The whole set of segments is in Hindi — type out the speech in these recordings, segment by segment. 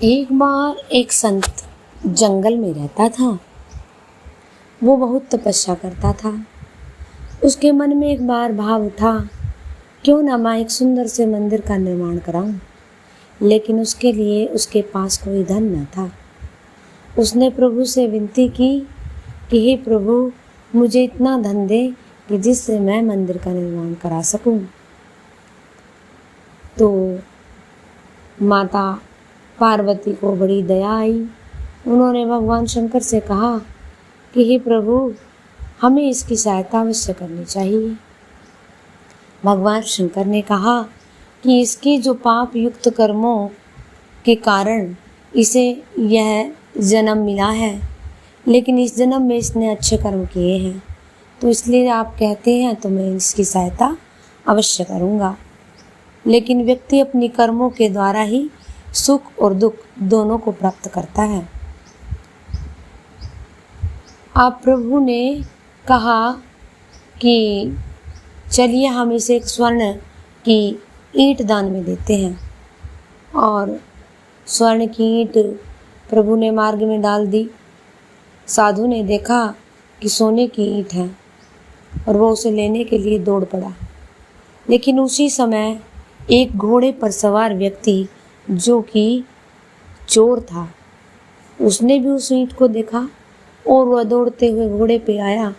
एक बार एक संत जंगल में रहता था। वो बहुत तपस्या करता था। उसके मन में एक बार भाव उठा, क्यों ना मैं एक सुंदर से मंदिर का निर्माण कराऊं। लेकिन उसके लिए उसके पास कोई धन न था। उसने प्रभु से विनती की कि हे प्रभु, मुझे इतना धन दे कि जिससे मैं मंदिर का निर्माण करा सकूं। तो माता पार्वती को बड़ी दया आई। उन्होंने भगवान शंकर से कहा कि हे प्रभु, हमें इसकी सहायता अवश्य करनी चाहिए। भगवान शंकर ने कहा कि इसके जो पाप युक्त कर्मों के कारण इसे यह जन्म मिला है, लेकिन इस जन्म में इसने अच्छे कर्म किए हैं, तो इसलिए आप कहते हैं तो मैं इसकी सहायता अवश्य करूँगा। लेकिन व्यक्ति अपनी कर्मों के द्वारा ही सुख और दुख दोनों को प्राप्त करता है। आप प्रभु ने कहा कि चलिए हम इसे एक स्वर्ण की ईंट दान में देते हैं। और स्वर्ण की ईंट प्रभु ने मार्ग में डाल दी। साधु ने देखा कि सोने की ईंट है और वो उसे लेने के लिए दौड़ पड़ा। लेकिन उसी समय एक घोड़े पर सवार व्यक्ति, जो कि चोर था, उसने भी उस ईंट को देखा और वह दौड़ते हुए घोड़े पे आया,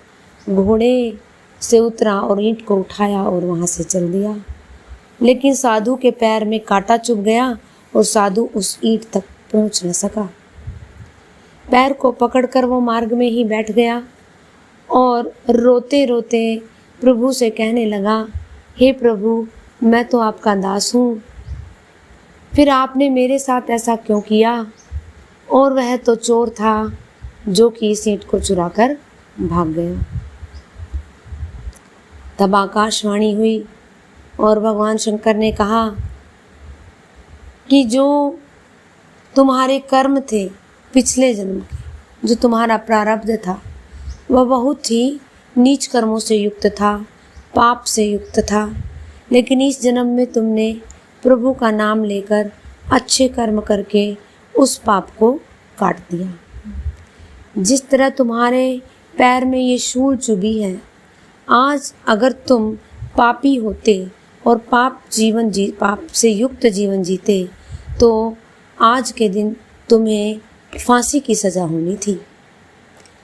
घोड़े से उतरा और ईंट को उठाया और वहाँ से चल दिया। लेकिन साधु के पैर में कांटा चुभ गया और साधु उस ईंट तक पहुँच न सका। पैर को पकड़कर वो मार्ग में ही बैठ गया और रोते रोते प्रभु से कहने लगा, हे प्रभु, मैं तो आपका दास हूँ, फिर आपने मेरे साथ ऐसा क्यों किया। और वह तो चोर था जो कि इस ईंट को चुरा कर भाग गया। तब आकाशवाणी हुई और भगवान शंकर ने कहा कि जो तुम्हारे कर्म थे पिछले जन्म के, जो तुम्हारा प्रारब्ध था, वह बहुत ही नीच कर्मों से युक्त था, पाप से युक्त था। लेकिन इस जन्म में तुमने प्रभु का नाम लेकर अच्छे कर्म करके उस पाप को काट दिया। जिस तरह तुम्हारे पैर में ये शूल चुभी है, आज अगर तुम पापी होते और पाप से युक्त जीवन जीते, तो आज के दिन तुम्हें फांसी की सज़ा होनी थी।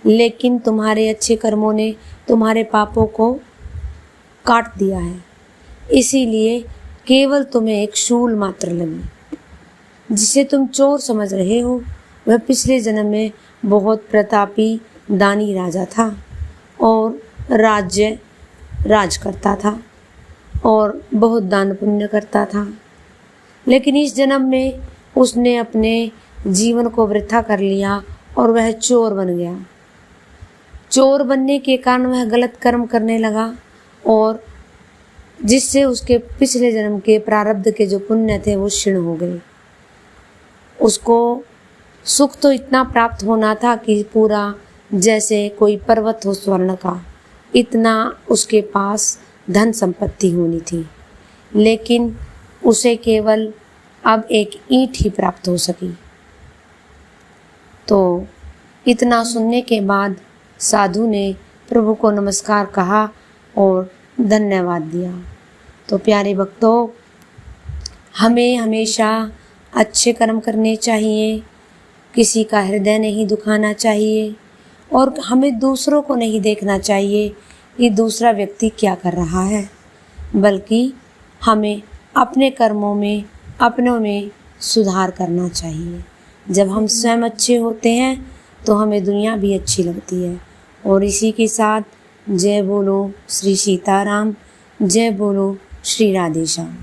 लेकिन तुम्हारे अच्छे कर्मों ने तुम्हारे पापों को काट दिया है, इसीलिए केवल तुम्हें एक शूल मात्र लगी। जिसे तुम चोर समझ रहे हो, वह पिछले जन्म में बहुत प्रतापी दानी राजा था और राज करता था और बहुत दान पुण्य करता था। लेकिन इस जन्म में उसने अपने जीवन को वृथा कर लिया और वह चोर बन गया। चोर बनने के कारण वह गलत कर्म करने लगा और जिससे उसके पिछले जन्म के प्रारब्ध के जो पुण्य थे वो क्षीण हो गए। उसको सुख तो इतना प्राप्त होना था कि पूरा जैसे कोई पर्वत हो स्वर्ण का, इतना उसके पास धन संपत्ति होनी थी। लेकिन उसे केवल अब एक ईंट ही प्राप्त हो सकी। तो इतना सुनने के बाद साधु ने प्रभु को नमस्कार कहा और धन्यवाद दिया। तो प्यारे भक्तों, हमें हमेशा अच्छे कर्म करने चाहिए, किसी का हृदय नहीं दुखाना चाहिए और हमें दूसरों को नहीं देखना चाहिए कि दूसरा व्यक्ति क्या कर रहा है, बल्कि हमें अपने कर्मों में, अपनों में सुधार करना चाहिए। जब हम स्वयं अच्छे होते हैं तो हमें दुनिया भी अच्छी लगती है। और इसी के साथ जय बोलो श्री सीताराम, जय बोलो श्री राधेश्याम।